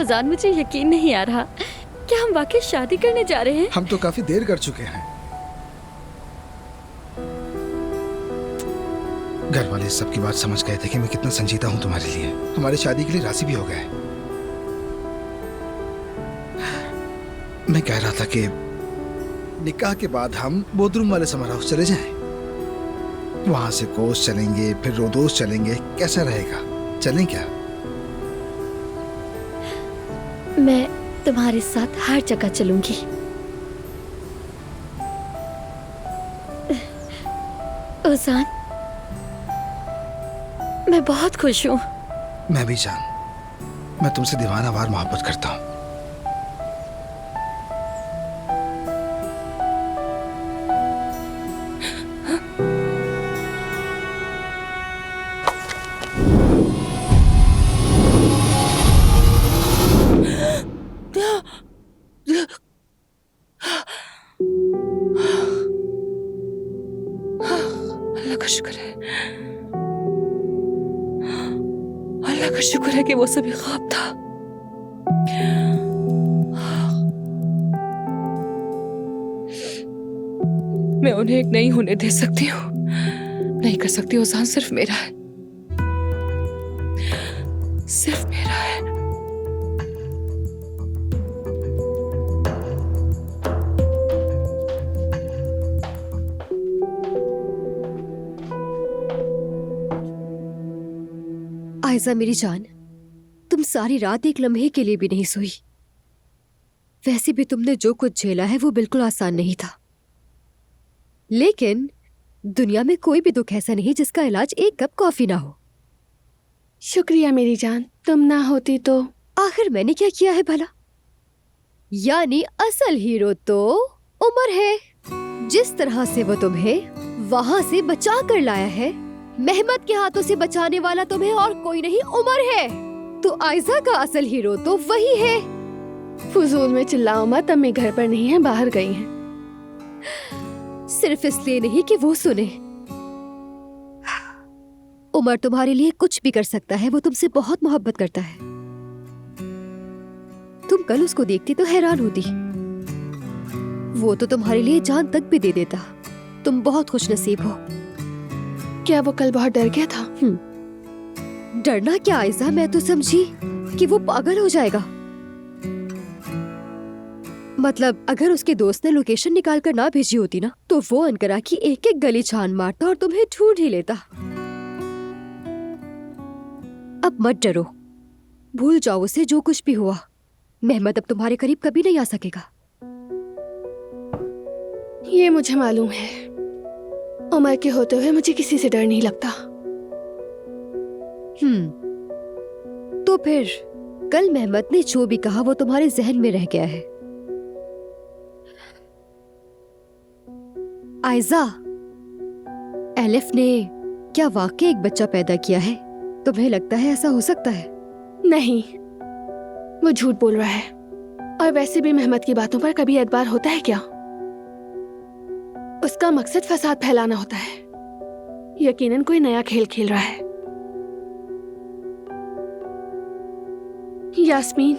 उजान, मुझे यकीन नहीं आ रहा। क्या हम वाकई शादी करने जा रहे हैं? हम तो काफी देर कर चुके हैं। घर वाले इस सब की बात समझ गए थे कि मैं कितना संजीदा हूँ तुम्हारे लिए। हमारी शादी के लिए राजी भी हो गए। मैं कह रहा था कि निकाह के बाद हम बोधरूम वाले समर हाउस चले जाएं। वहां से कोस चलेंगे, फिर रोदोस चलेंगे। कैसा रहेगा? चलें क्या? मैं तुम्हारे साथ हर जगह चलूंगी। उजान, मैं बहुत खुश हूँ। मैं भी जान, मैं तुमसे दीवाना वार मोहब्बत करता हूँ। अल्लाह का शुक्र है, अल्लाह का शुक्र है कि वो सभी ख्वाब था। मैं उन्हें एक नहीं होने दे सकती हूँ, नहीं कर सकती। उजान सिर्फ मेरा है, सिर्फ मेरा है। आयजा मेरी जान, तुम सारी रात एक लम्हे के लिए भी नहीं सोई। वैसे भी तुमने जो कुछ झेला है वो बिल्कुल आसान नहीं था, लेकिन दुनिया में कोई भी दुख ऐसा नहीं जिसका इलाज एक कप कॉफी ना हो। शुक्रिया मेरी जान, तुम ना होती तो। आखिर मैंने क्या किया है भला? यानी असल हीरो तो उमर है। जिस तरह से वो तुम्हें वहां से बचा कर लाया है, मेहमत के हाथों से बचाने वाला तुम्हें और कोई नहीं उमर है। तो आयजा का असल हीरो तो वही है। फजूल में चिल्लाओ मत, अम्मी घर पर नहीं है, बाहर गई हैं। सिर्फ इसलिए नहीं कि वो सुने। उमर तुम्हारे लिए कुछ भी कर सकता है, वो तुमसे बहुत मोहब्बत करता है। तुम कल उसको देखती तो हैरान होती। वो तो तुम्हारे लिए जान तक भी दे देता। तुम बहुत खुशनसीब हो। क्या वो कल बहुत डर गया था? डरना क्या आयजा, मैं तो समझी कि वो पागल हो जाएगा। मतलब अगर उसके दोस्त ने लोकेशन निकाल कर ना भेजी होती ना, तो वो अनकरा की एक एक गली छान मारता और तुम्हें ढूंढ ही लेता। अब मत डरो, भूल जाओ उसे जो कुछ भी हुआ। मेहमत अब तुम्हारे करीब कभी नहीं आ सकेगा। ये मुझे मालूम है। उमर के होते हुए मुझे किसी से डर नहीं लगता। तो फिर कल मेहमत ने जो भी कहा वो तुम्हारे जहन में रह गया है। आयजा, एलिफ ने क्या वाकई एक बच्चा पैदा किया है? तुम्हें लगता है ऐसा हो सकता है? नहीं, वो झूठ बोल रहा है। और वैसे भी मेहमत की बातों पर कभी एतबार होता है क्या? उसका मकसद फसाद फैलाना होता है। यकीनन कोई नया खेल खेल रहा है। यास्मीन,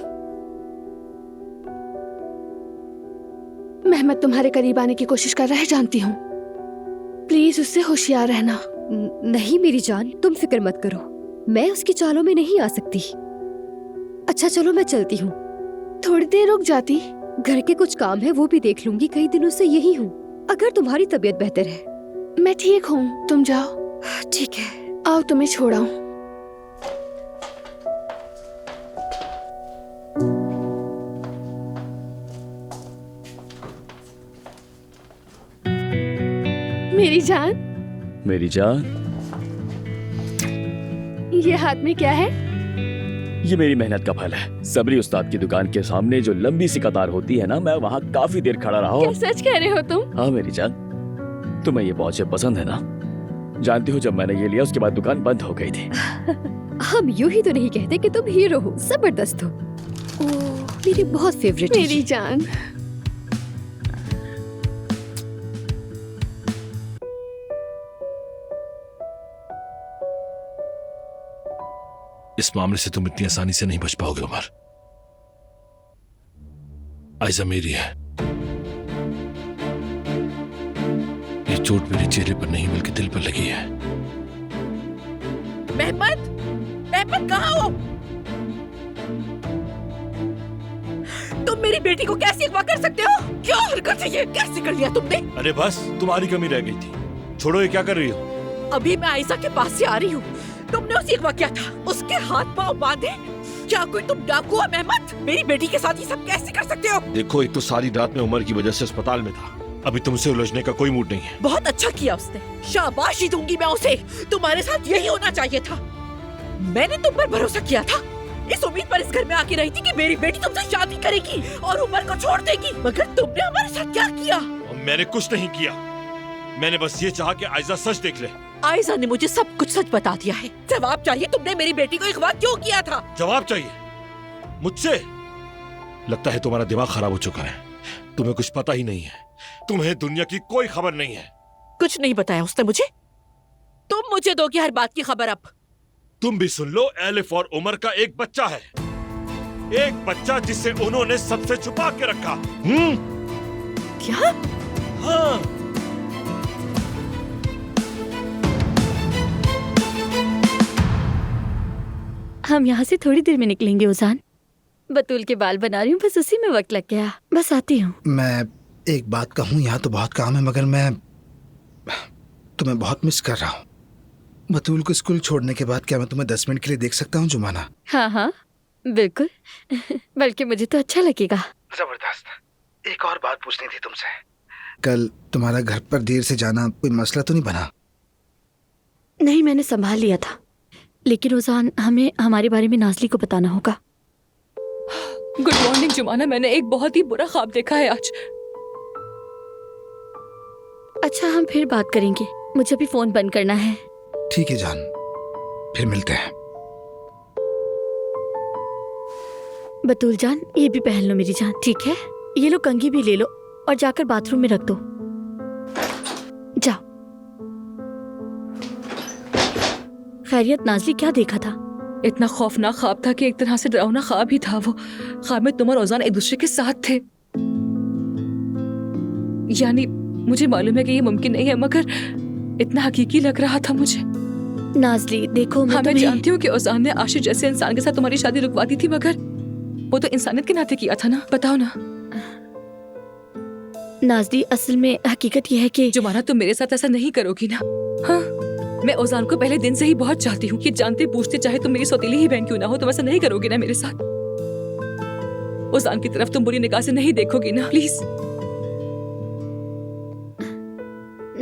मेहमत तुम्हारे करीब आने की कोशिश कर रहा है, जानती हूँ। प्लीज उससे होशियार रहना। नहीं मेरी जान, तुम फिक्र मत करो, मैं उसकी चालों में नहीं आ सकती। अच्छा चलो मैं चलती हूँ। थोड़ी देर रुक जाती। घर के कुछ काम है वो भी देख लूंगी, कई दिनों से यही हूँ। अगर तुम्हारी तबीयत बेहतर है। मैं ठीक हूँ, तुम जाओ। ठीक है, आओ तुम्हें छोड़ाऊं। मेरी जान, मेरी जान, ये हाथ में क्या है? ये मेरी मेहनत का फल है। सबरी उस्ताद की दुकान के सामने जो लंबी सी कतार होती है ना, मैं वहाँ काफी देर खड़ा रहा क्या हूँ। सच कह रहे हो तुम? हाँ मेरी जान, तुम्हें ये पौचे पसंद है ना? जानती हो जब मैंने ये लिया उसके बाद दुकान बंद हो गई थी। हम यूं ही तो नहीं कहते कि तुम हीरो हो, जबरदस्त हो। मेरी बहुत फेवरेट है। मेरी जान, इस मामले से तुम इतनी आसानी से नहीं बच पाओगे उमर। आयजा मेरी है। ये चोट मेरे चेहरे पर नहीं बल्कि दिल पर लगी है। मेहमद, मेहमद कहाँ हो? तुम मेरी बेटी को कैसे अगवा कर सकते हो? क्या हरकत है ये? कैसे कर लिया तुमने? अरे बस तुम्हारी कमी रह गई थी। छोड़ो, ये क्या कर रही हो? अभी मैं आयशा के पास से आ रही हूँ। तुमने उसे अगवा किया था, उसके हाथ पाँव बांधे। क्या कोई तुम डाकू हो मेहमद? मेरी बेटी के साथ ये सब कैसे कर सकते हो? देखो, एक तो सारी रात में उमर की वजह से अस्पताल में था। अभी तुमसे उलझने का कोई मूड नहीं है। बहुत अच्छा किया उसने, शाबाशी दूंगी मैं उसे। तुम्हारे साथ यही होना चाहिए था। मैंने तुम पर भरोसा किया था, इस उम्मीद पर इस घर में आके रही थी कि मेरी बेटी तुमसे शादी करेगी और उमर को छोड़ देगी। मगर तुमने हमारे साथ क्या किया? मैंने कुछ नहीं किया। मैंने बस ये चाहा कि आयजा सच देख ले। आयशा ने मुझे सब कुछ सच बता दिया है। जवाब चाहिए, तुमने मेरी बेटी को अगवा क्यों किया था? जवाब चाहिए मुझसे? लगता है तुम्हारा दिमाग खराब हो चुका है। तुम्हें कुछ पता ही नहीं है। तुम्हें दुनिया की कोई खबर नहीं है। कुछ नहीं बताया उसने मुझे। तुम मुझे दोगे हर बात की खबर। अब तुम भी सुन लो, एलिफ और उमर का एक बच्चा है। एक बच्चा जिसे उन्होंने सबसे छुपा के रखा। क्या? हाँ। हम यहाँ से थोड़ी देर में निकलेंगे उजान। बतूल के बाल बना रही हूँ, बस उसी में वक्त लग गया। बस आती हूँ। मैं एक बात कहूँ, यहाँ तो बहुत काम है मगर मैं तुम्हें बहुत मिस कर रहा हूँ। बतूल को स्कूल छोड़ने के बाद क्या मैं तुम्हें 10 मिनट के लिए देख सकता हूँ जुमाना? हाँ हाँ बिल्कुल। बल्कि मुझे तो अच्छा लगेगा। जबरदस्त। एक और बात पूछनी थी तुमसे। कल तुम्हारा घर पर देर से जाना कोई मसला तो नहीं बना? नहीं, मैंने संभाल लिया था। लेकिन उजान, हमें हमारे बारे में नाज़ली को बताना होगा। गुड मॉर्निंग जुमाना, मैंने एक बहुत ही बुरा ख्वाब देखा है आज। अच्छा, हम फिर बात करेंगे। मुझे भी फोन बंद करना है। ठीक है जान, फिर मिलते हैं। बतूल जान, ये भी पहन लो मेरी जान, ठीक है? ये लो, कंघी भी ले लो और जाकर बाथरूम में रख दो। जाओ। खैरियत नाज़ली, क्या देखा था? इतना खौफनाक ख्वाब था कि एक तरह से डरावना ख्वाब ही था वो। ख्वाब में तुम और औजान एक दूसरे के साथ थे। यानी मुझे मालूम है कि ये मुमकिन नहीं है, मगर इतना हकीकी लग रहा था मुझे। नाज़ली देखो, मैं जानती हूँ कि औजान ने आशिश जैसे इंसान के साथ तुम्हारी शादी रुकवा दी थी, मगर वो तो इंसानियत के नाते किया था ना। बताओ ना। नाज़ली, असल में हकीकत यह है कि जुमाना, तुम मेरे साथ ऐसा नहीं करोगी ना? हाँ, मैं औजान को पहले दिन से ही बहुत चाहती हूँ। ये जानते पूछते चाहे तुम मेरी सौतेली ही बहन क्यों ना हो, तुम ऐसा नहीं करोगी ना मेरे साथ? औजान की तरफ तुम बुरी निगाह से नहीं देखोगी ना? प्लीज।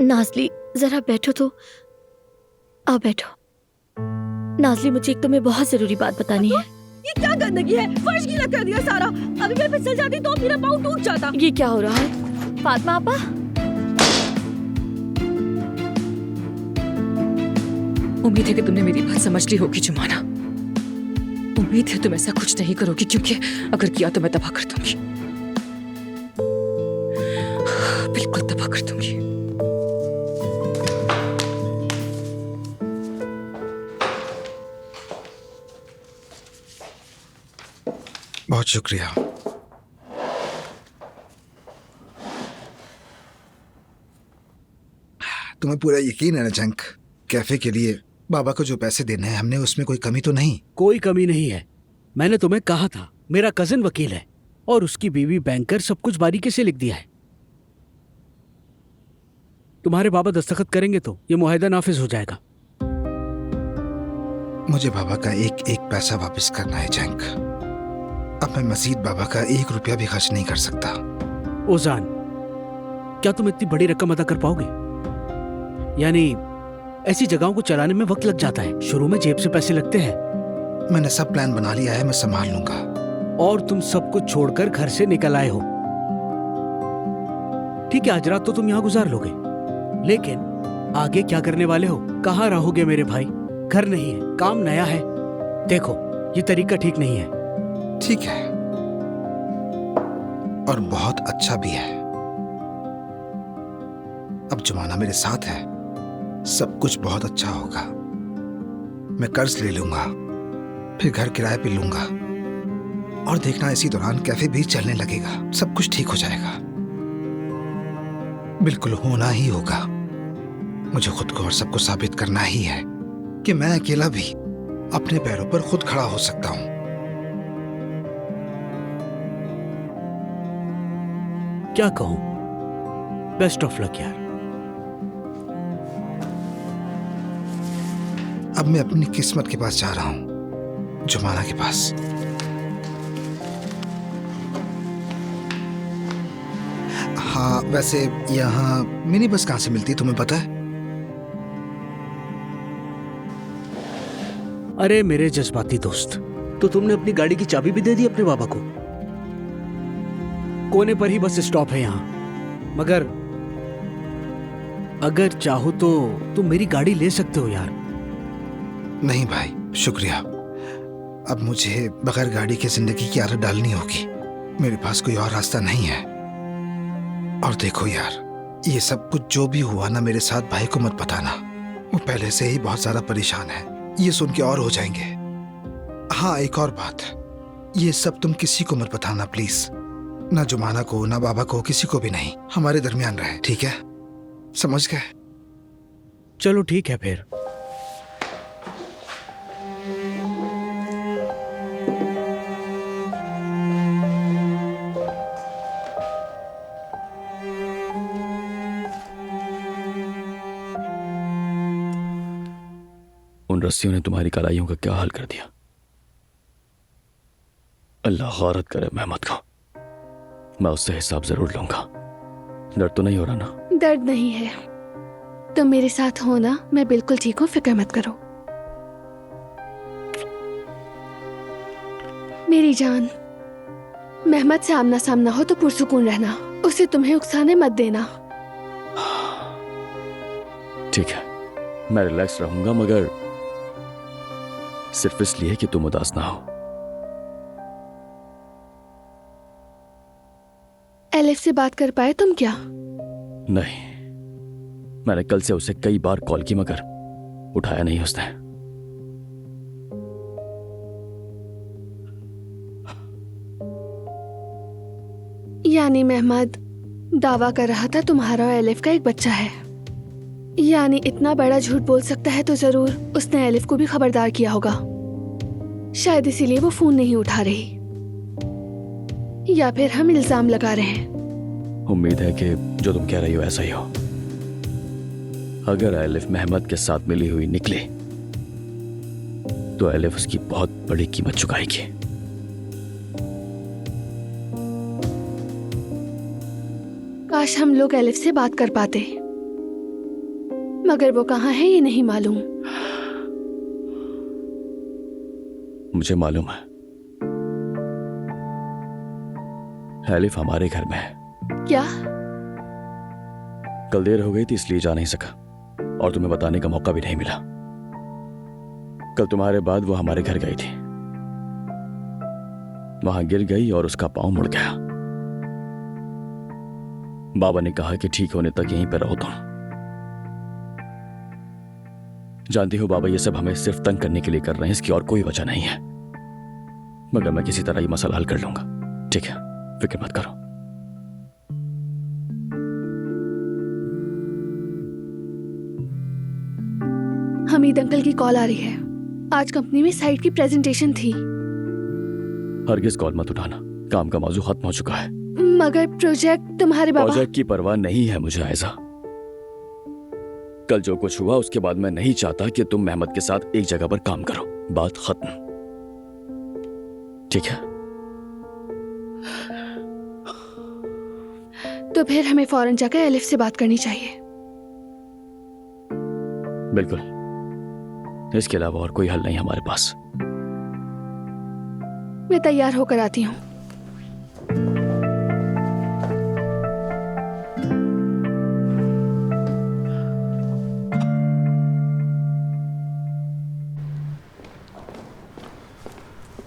नाज़ली, जरा बैठो तो। आओ बैठो। नाज़ली, मुझे एक तुम्हें बहुत जरूरी बात बतानी है। ये क्या गंदगी है? फर्श गीला कर दिया सारा। अभी मैं फिसल जाती तो मेरा पाँव टूट जाता। ये क्या हो रहा है? फातिमा आपा, उम्मीद है कि तुमने मेरी बात समझ ली होगी जुमाना। उम्मीद है तुम ऐसा कुछ नहीं करोगी, क्योंकि अगर किया तो मैं तबाह कर दूंगी। बिल्कुल तबाह कर दूंगी। बहुत शुक्रिया। तुम्हें पूरा यकीन है ना जंक? कैफे के लिए बाबा को जो पैसे देने हैं, हमने उसमें कोई कमी तो नहीं? कोई कमी नहीं है। मैंने तुम्हें कहा था, मेरा कजिन वकील है और उसकी बीवी बैंकर, सब कुछ बारीकी से लिख दिया है। तुम्हारे बाबा दस्तखत करेंगे तो ये मुआहिदा नाफिज हो जाएगा। मुझे बाबा का एक एक पैसा वापस करना है जंक। अब मैं मजीद बाबा का 1 रुपया भी खर्च नहीं कर सकता। ओजान, क्या तुम इतनी बड़ी रकम अदा कर पाओगे? यानी ऐसी जगहों को चलाने में वक्त लग जाता है। शुरू में जेब से पैसे लगते हैं। मैंने सब प्लान बना लिया है, मैं संभाल लूंगा। और तुम सब कुछ छोड़कर घर से निकल आए हो। ठीक है, आज रात तो तुम यहाँ गुजार लोगे, लेकिन आगे क्या करने वाले हो? कहाँ रहोगे मेरे भाई? घर नहीं है, काम नया है। देखो, ये तरीका ठीक नहीं है। ठीक है, और बहुत अच्छा भी है। अब जुमाना मेरे साथ है, सब कुछ बहुत अच्छा होगा। मैं कर्ज ले लूंगा, फिर घर किराए पे लूंगा, और देखना इसी दौरान कैफे भी चलने लगेगा, सब कुछ ठीक हो जाएगा। बिल्कुल होना ही होगा। मुझे खुद को और सबको साबित करना ही है कि मैं अकेला भी अपने पैरों पर खुद खड़ा हो सकता हूं। क्या कहूं, बेस्ट ऑफ लक यार। अब मैं अपनी किस्मत के पास जा रहा हूं, जुमाना के पास। हाँ, वैसे यहाँ मिनी बस कहाँ से मिलती है तुम्हें पता है? अरे मेरे जज्बाती दोस्त, तो तुमने अपनी गाड़ी की चाबी भी दे दी अपने बाबा को। कोने पर ही बस स्टॉप है यहाँ, मगर अगर चाहो तो तुम मेरी गाड़ी ले सकते हो यार। नहीं भाई, शुक्रिया। अब मुझे बगैर गाड़ी की जिंदगी की आदत डालनी होगी। मेरे पास कोई और रास्ता नहीं है। और देखो यार, ये सब कुछ जो भी हुआ ना मेरे साथ, भाई को मत बताना। वो पहले से ही बहुत ज्यादा परेशान है, ये सुन के और हो जाएंगे। हाँ, एक और बात, ये सब तुम किसी को मत बताना प्लीज। ना जुमाना को, ना बाबा को, किसी को भी नहीं। हमारे दरमियान रहे, ठीक है? समझ गए? चलो ठीक है फिर। उन रस्सियों ने तुम्हारी कलाइयों का क्या हाल कर दिया। अल्लाह गौरत करे मेहमत को। मैं उससे हिसाब जरूर लूंगा। दर्द तो नहीं हो रहा ना? दर्द नहीं है। तुम मेरे साथ हो ना, मैं बिल्कुल ठीक हूँ, फिक्र मत करो। मेरी जान, मेहमत से आमना सामना हो तो पुरसुकून रहना, उसे तुम्हें उकसाने मत देना। ठीक है, मैं रिलैक्स रहूंगा, मगर सिर्फ इसलिए कि तुम उदास ना हो। एलिफ से बात कर पाए तुम क्या? नहीं, मैंने कल से उसे कई बार कॉल की, मगर उठाया नहीं उसने। यानी मेहमद दावा कर रहा था तुम्हारा और एलिफ का एक बच्चा है। यानी इतना बड़ा झूठ बोल सकता है तो जरूर उसने एलिफ को भी खबरदार किया होगा। शायद इसीलिए वो फोन नहीं उठा रही, या फिर हम इल्जाम लगा रहे हैं। उम्मीद है कि जो तुम कह रही हो ऐसा ही हो। अगर एलिफ मेहमद के साथ मिली हुई निकले तो एलिफ उसकी बहुत बड़ी कीमत चुकाएगी। काश हम लोग एलिफ से बात कर पाते, मगर वो कहाँ है ये नहीं मालूम। मुझे मालूम है, एलिफ हमारे घर में है। क्या? कल देर हो गई थी इसलिए जा नहीं सका, और तुम्हें बताने का मौका भी नहीं मिला। कल तुम्हारे बाद वो हमारे घर गई थी, वहां गिर गई और उसका पांव मुड़ गया। बाबा ने कहा कि ठीक होने तक यहीं पर रहो तुम। जानती हो बाबा ये सब हमें सिर्फ तंग करने के लिए कर रहे हैं, इसकी और कोई वजह नहीं है। मगर मैं किसी तरह ये मसला हल कर लूंगा, ठीक है? फिक्र मत करो। हमीद अंकल की कॉल आ रही है। आज कंपनी में साइट की प्रेजेंटेशन थी। हरगिज कॉल मत उठाना, काम का मौजू खत्म हो चुका है। मगर प्रोजेक्ट तुम्हारे बाबा। प्रोजेक्ट की परवाह नहीं है मुझे आयजा। कल जो कुछ हुआ उसके बाद मैं नहीं चाहता कि तुम मेहमद के साथ एक जगह पर काम करो। बात खत्म, ठीक है? तो फिर हमें फौरन जाकर एलिफ से बात करनी चाहिए। बिल्कुल, इसके अलावा और कोई हल नहीं हमारे पास। मैं तैयार होकर आती हूँ।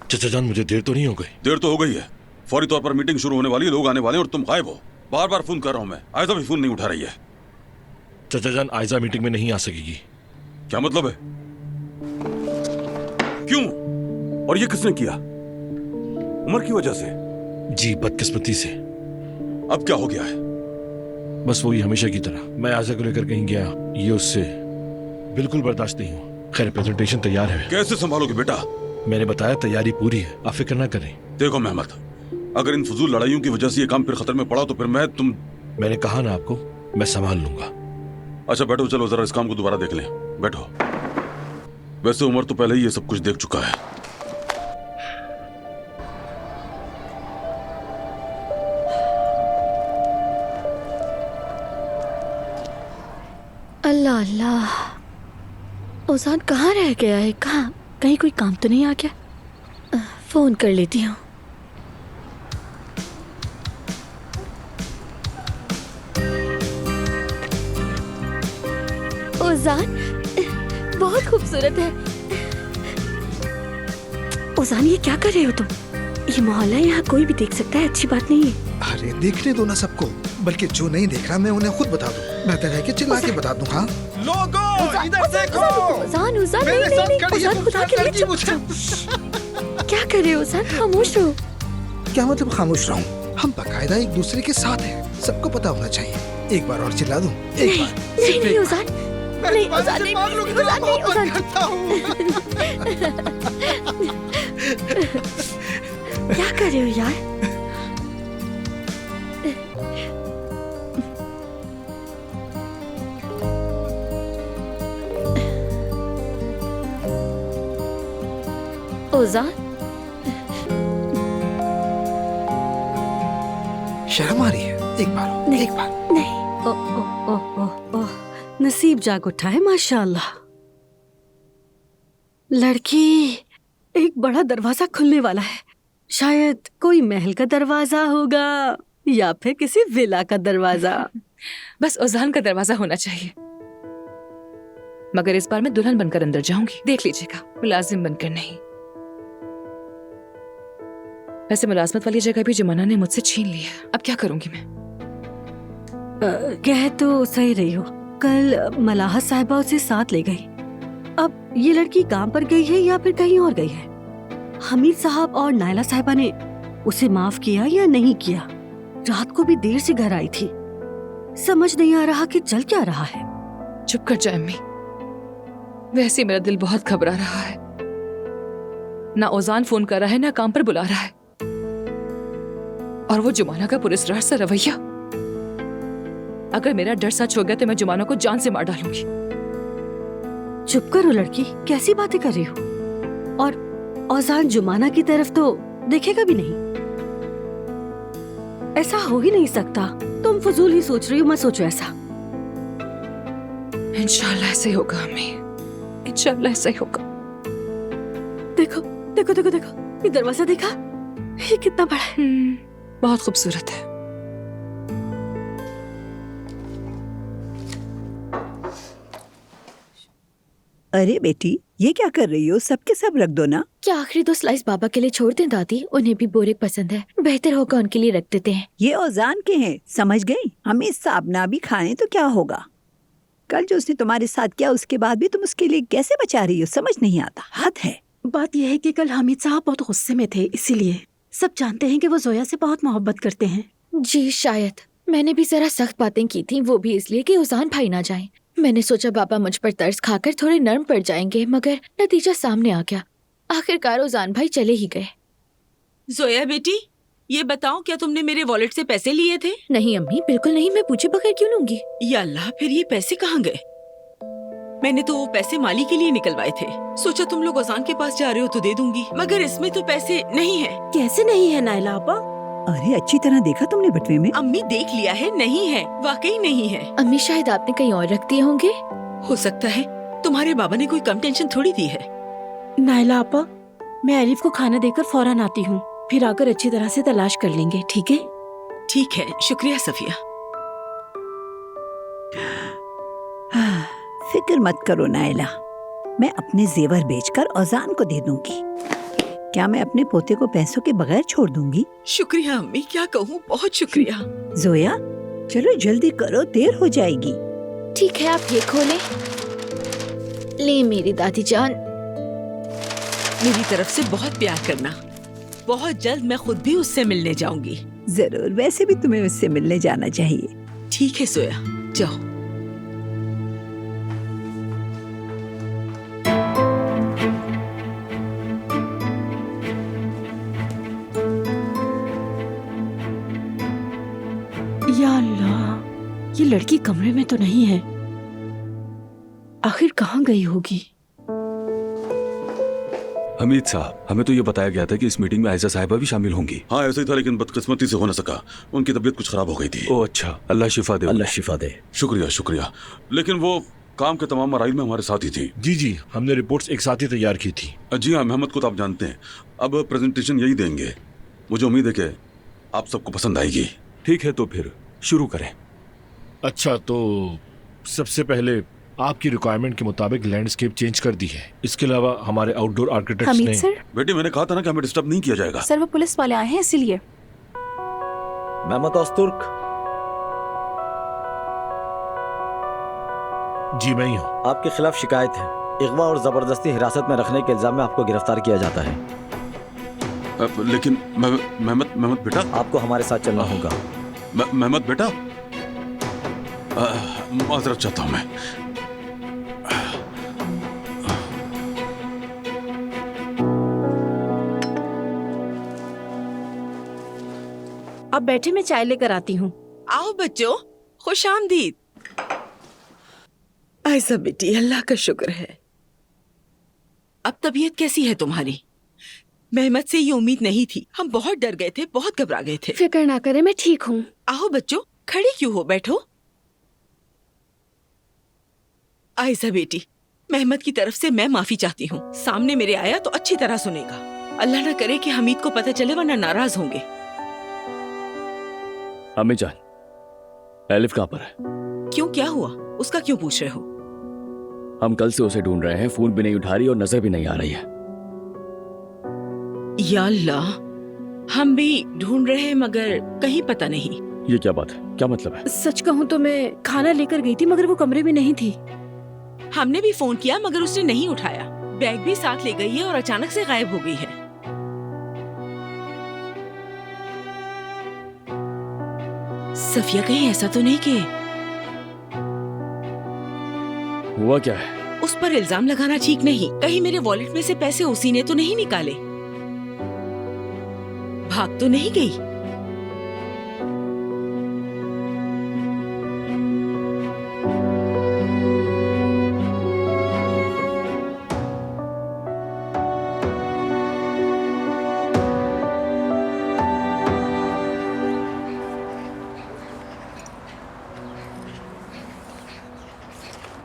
चाचा जान, मुझे देर तो नहीं हो गई? देर तो हो गई है। फौरी तौर पर मीटिंग शुरू होने वाली है, लोग आने वाले हैं और तुम गायब हो। बार बार फोन कर रहा हूं मैं, आयजा भी फोन नहीं उठा रही है। चाचा जान, आयजा मीटिंग में नहीं आ सकेगी। क्या मतलब है? क्यों? और ये किसने किया? उमर की वजह से? जी, बदकिस्मती से। अब क्या हो गया है? बस वही हमेशा की तरह। मैं आजा को लेकर कहीं गया, ये उससे बिल्कुल बर्दाश्त नहीं हुआ। खैर, प्रेजेंटेशन तैयार है। कैसे संभालोगे बेटा? मैंने बताया तैयारी पूरी है, आप फिक्र ना करें। देखो मेहमद, अगर इन फजूल लड़ाइयों की वजह से ये काम फिर खतरे में पड़ा तो फिर मैंने कहा ना आपको, मैं संभाल लूंगा। अच्छा बैठो, चलो जरा इस काम को दोबारा देख लें। बैठो। वैसे उमर तो पहले ही ये सब कुछ देख चुका है। अल्लाह अल्लाह, ओजान कहाँ रह गया है? कहाँ? कहीं कोई काम तो नहीं आ गया? फोन कर लेती हूँ। ओजान बहुत खूबसूरत है। ओजान, ये क्या कर रहे हो तुम? ये मोहल्ला है, यहाँ कोई भी देख सकता है, अच्छी बात नहीं है। अरे देखने दो ना सबको, बल्कि जो नहीं देख रहा मैं उन्हें खुद बता दूं। बेहतर है कि चिल्ला के बता दूं। हाँ लोगों, इधर देखो। ओजान, ओजान, नहीं नहीं नहीं, ओजान, खुदा के लिए चुप जाओ। क्या कर रहे हो ओजान? खामोश रहो। क्या मतलब खामोश रहूं? हम बाकायदा एक दूसरे के साथ हैं, सबको पता होना चाहिए। एक बार और चिल्ला दूं? एक बार? नहीं नहीं ओजान, नहीं ओजान, नहीं ओजान, नहीं ओजान। क्या कर रहे हो यार? ओजान, शर्म आ रही है? एक बार, नहीं, एक बार। नहीं। ओह, नसीब जाग उठा है माशाल्लाह। लड़की, एक बड़ा दरवाजा खुलने वाला है। शायद कोई महल का दरवाजा होगा या फिर किसी विला का दरवाजा। बस ओजान का दरवाजा होना चाहिए। मगर इस बार मैं दुल्हन बनकर अंदर जाऊंगी, देख लीजिएगा, मुलाजिम बनकर नहीं। वैसे मुलाजमत वाली जगह भी जुमाना ने मुझसे छीन ली है, अब क्या करूंगी मैं? कह तो सही रही हो, कल मलाहत साहिबा उसे साथ ले गई। अब ये लड़की काम पर गई है या फिर कहीं और गई है? हमीद साहब और नायला साहिबा ने उसे माफ किया या नहीं किया? रात को भी देर से घर आई थी, समझ नहीं आ रहा कि चल क्या रहा है। चुप कर जाए अम्मी, वैसे मेरा दिल बहुत घबरा रहा है। ना ओजान फोन कर रहा है, ना काम पर बुला रहा है, और वो जुमाना का पुरस्कार सा रवैया। अगर मेरा डर सच हो गया तो मैं जुमाना को जान से मार डालूंगी। चुप करो लड़की, कैसी बातें कर रही हो? और औजान जुमाना की तरफ तो देखेगा भी नहीं। ऐसा हो ही नहीं सकता। तुम फजूल ही सोच रही हो, मत सोचो ऐसा। इंशाल्लाह ऐसे ही होगा अम्मी, इंशाल्लाह ऐसा ही होगा। देखो देखो देखो देखो, ये दरवाजा देखा? ये कितना बड़ा है। बहुत खूबसूरत है। अरे बेटी, ये क्या कर रही हो? सबके सब रख दो ना। क्या आखिरी 2 स्लाइस बाबा के लिए छोड़ दें दादी? उन्हें भी बोरेक पसंद है, बेहतर होगा उनके लिए रख देते हैं। ये औजान के हैं, समझ गई? हमें साहब ना भी खाएं तो क्या होगा? कल जो उसने तुम्हारे साथ किया उसके बाद भी तुम उसके लिए कैसे बचा रही हो? समझ नहीं आता, हद है। बात यह है कि कल हामिद साहब बहुत गुस्से में थे, इसीलिए। सब जानते हैं कि वो जोया से बहुत मोहब्बत करते हैं। जी शायद मैंने भी जरा सख्त बातें की थी, वो भी इसलिए कि उजान भाई ना जाएं। मैंने सोचा बाबा मुझ पर तरस खाकर थोड़े नर्म पड़ जाएंगे, मगर नतीजा सामने आ गया। आखिरकार उजान भाई चले ही गए। जोया बेटी, ये बताओ, क्या तुमने मेरे वॉलेट से पैसे लिए थे? नहीं अम्मी, बिल्कुल नहीं, मैं पूछे बगैर क्यों लूंगी? या अल्लाह, फिर ये पैसे कहाँ गए? मैंने तो वो पैसे माली के लिए निकलवाए थे। सोचा तुम लोग अजान के पास जा रहे हो तो दे दूंगी, मगर इसमें तो पैसे नहीं है। कैसे नहीं है नायला आपा? अरे अच्छी तरह देखा तुमने बटवे में? अम्मी देख लिया है, नहीं है, वाकई नहीं है। अम्मी शायद आपने कहीं और रख दिए होंगे। हो सकता है, तुम्हारे बाबा ने कोई कम टेंशन थोड़ी दी है। नायला आपा, मैं अलीफ को खाना देकर फौरन आती हूँ, फिर आकर अच्छी तरह से तलाश कर लेंगे, ठीक है? ठीक है, शुक्रिया सफिया। फिक्र मत करो नायला, मैं अपने जेवर बेचकर औजान को दे दूंगी। क्या मैं अपने पोते को पैसों के बगैर छोड़ दूंगी? शुक्रिया अम्मी, क्या कहूँ, बहुत शुक्रिया। जोया, चलो जल्दी करो, देर हो जाएगी। ठीक है, आप ये खोलें। ले मेरी दादी जान। मेरी तरफ से बहुत प्यार करना। बहुत जल्द मैं खुद भी उससे मिलने जाऊंगी। जरूर, वैसे भी तुम्हें उससे मिलने जाना चाहिए। ठीक है सोया, जाओ। या अल्लाह, ये लड़की कमरे में तो नहीं है। आखिर कहाँ गई होगी? हमीद साहब, हमें तो ये बताया गया था कि इस मीटिंग में आयशा साहिबा भी शामिल होंगी। हाँ ऐसा ही था, लेकिन बदकिस्मती से हो न सका। उनकी तबीयत कुछ खराब हो गई थी। ओह अच्छा, अल्लाह शिफा दे। अल्लाह शिफा दे। शुक्रिया शुक्रिया। लेकिन वो काम के तमाम मराइल में हमारे साथ ही थी। जी जी, हमने रिपोर्ट्स एक साथ ही तैयार की थी। जी हाँ, मोहम्मद को तो आप जानते हैं। अब प्रेजेंटेशन यही देंगे। मुझे उम्मीद है कि आप सबको पसंद आएगी। ठीक है, तो फिर शुरू करें। अच्छा, तो सबसे पहले आपकी रिक्वायरमेंट के मुताबिक लैंडस्केप चेंज कर दी है। इसके अलावा हमारे आउटडोर आर्किटेक्ट्स हमीद ने। सर, बेटी मैंने कहा था ना कि हमें डिस्टर्ब नहीं किया जाएगा। सर वो पुलिस वाले आए हैं इसीलिए। मेहमत ओस्तुर्क। जी मैं ही हूँ। आपके खिलाफ शिकायत है। अगवा और जबरदस्ती हिरासत में रखने के इल्जाम में आपको गिरफ्तार किया जाता है। लेकिन मेहमत बेटा, आपको हमारे साथ चलना होगा। मेहमत बेटा, माजरत चाहता हूँ मैं। अब बैठे, मैं चाय लेकर आती हूँ। आओ बच्चों, खुश आमदीद। ऐसा बेटी, अल्लाह का शुक्र है। अब तबीयत कैसी है तुम्हारी? मेहमत से ये उम्मीद नहीं थी। हम बहुत डर गए थे, बहुत घबरा गए थे। फिक्र ना करें, मैं ठीक हूँ। आओ बच्चों, खड़े क्यों हो, बैठो। आयशा बेटी, मेहमत की तरफ से मैं माफी चाहती हूँ। सामने मेरे आया तो अच्छी तरह सुनेगा। अल्लाह ना करे कि हमीद को पता चले, वरना नाराज होंगे। अम्मी जान, एलिफ कहाँ पर है? क्यों, क्या हुआ? उसका क्यों पूछ रहे हो? हम कल से उसे ढूंढ रहे हैं। फोन भी नहीं उठा रही और नजर भी नहीं आ रही है। या अल्लाह, हम भी ढूंढ रहे हैं मगर कहीं पता नहीं। ये क्या बात है? क्या मतलब है? सच कहूँ तो मैं खाना लेकर गई थी, मगर वो कमरे में नहीं थी। हमने भी फोन किया मगर उसने नहीं उठाया। बैग भी साथ ले गई है और अचानक से गायब हो गई है। सफिया, कहीं ऐसा तो नहीं कि हुआ क्या है? उस पर इल्जाम लगाना ठीक नहीं। कहीं मेरे वॉलेट में से पैसे उसी ने तो नहीं निकाले? भाग तो नहीं गई?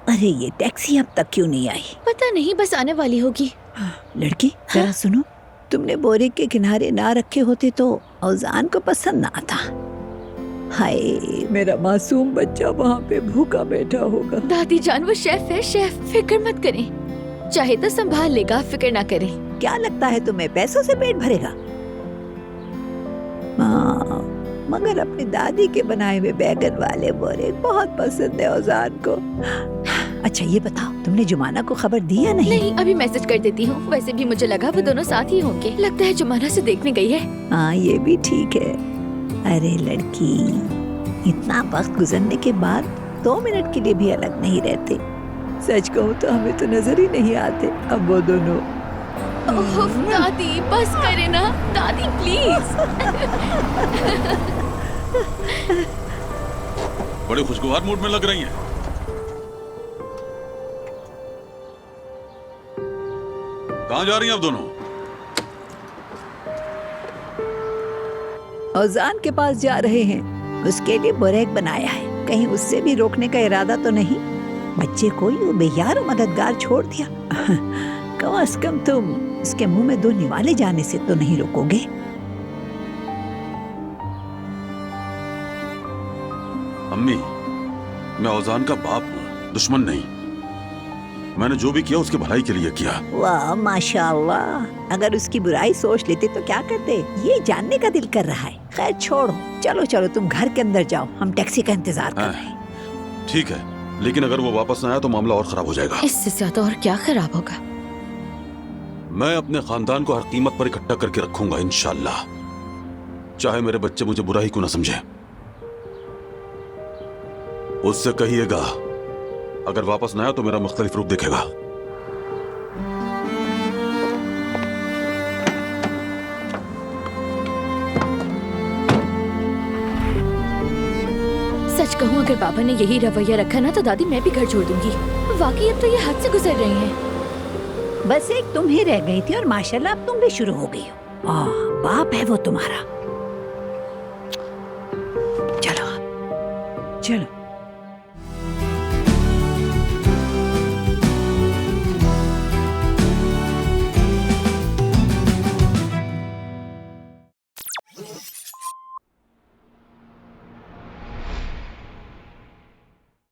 अरे ये टैक्सी अब तक क्यों नहीं आई? पता नहीं, बस आने वाली होगी। लड़की जरा सुनो, तुमने बोरे के किनारे ना रखे होते तो औजान को पसंद ना आता। हाय, मेरा मासूम बच्चा वहाँ पे भूखा बैठा होगा। दादी जान, वो शेफ है, शेफ। फिक्र मत करें, चाहे तो संभाल लेगा, फिक्र ना करें। क्या लगता है तुम्हें पैसों से पेट भरेगा? हाँ, मगर अपनी दादी के बनाए हुए बैगन वाले बोरे बहुत पसंद है औजान को। अच्छा ये बताओ, तुमने जुमाना को खबर दी या नहीं? नहीं, अभी मैसेज कर देती हूँ। वैसे भी मुझे लगा वो दोनों साथ ही होंगे। लगता है जुमाना से देखने गई है। हाँ ये भी ठीक है। अरे लड़की, इतना वक्त गुजरने के बाद 2 मिनट के लिए भी अलग नहीं रहते। सच कहूँ तो हमें तो नजर ही नहीं आते अब वो दोनों। ओह दादी, बस करे ना दादी, प्लीज। बड़े खुशगवार मूड में लग रही हैं। कहाँ जा रही हैं अब दोनों? औजान के पास जा रहे हैं। उसके लिए बुरेक बनाया है, कहीं उससे भी रोकने का इरादा तो नहीं? बच्चे को यूं बेयार मददगार छोड़ दिया। कम से कम तुम उसके मुंह में 2 निवाले जाने से तो नहीं रोकोगे? अम्मी, मैं औजान का बाप हूँ, दुश्मन नहीं। मैंने जो भी किया उसकी भलाई के लिए किया। वाह माशाअल्लाह, अगर उसकी बुराई सोच लेते तो क्या करते? ये जानने का दिल कर रहा है। खैर छोड़ो, चलो चलो तुम घर के अंदर जाओ, हम टैक्सी का इंतजार कर रहे हैं। ठीक है, लेकिन अगर वो वापस न आया तो मामला और खराब हो जाएगा। इससे ज्यादा और क्या खराब होगा? मैं अपने खानदान को हर कीमत पर इकट्ठा करके रखूंगा इंशाल्लाह, चाहे मेरे बच्चे मुझे बुरा ही क्यों ना समझे। उससे कहिएगा अगर वापस न आया तो मेरा मुख्तलिफ रूप देखेगा। सच कहूँ अगर पापा ने यही रवैया रखा ना तो दादी मैं भी घर छोड़ दूंगी। वाकई अब तो ये हद से गुजर रही हैं। बस एक तुम ही रह गई थी और माशाल्लाह अब तुम भी शुरू हो गई हो। बाप है वो तुम्हारा। चलो चलो।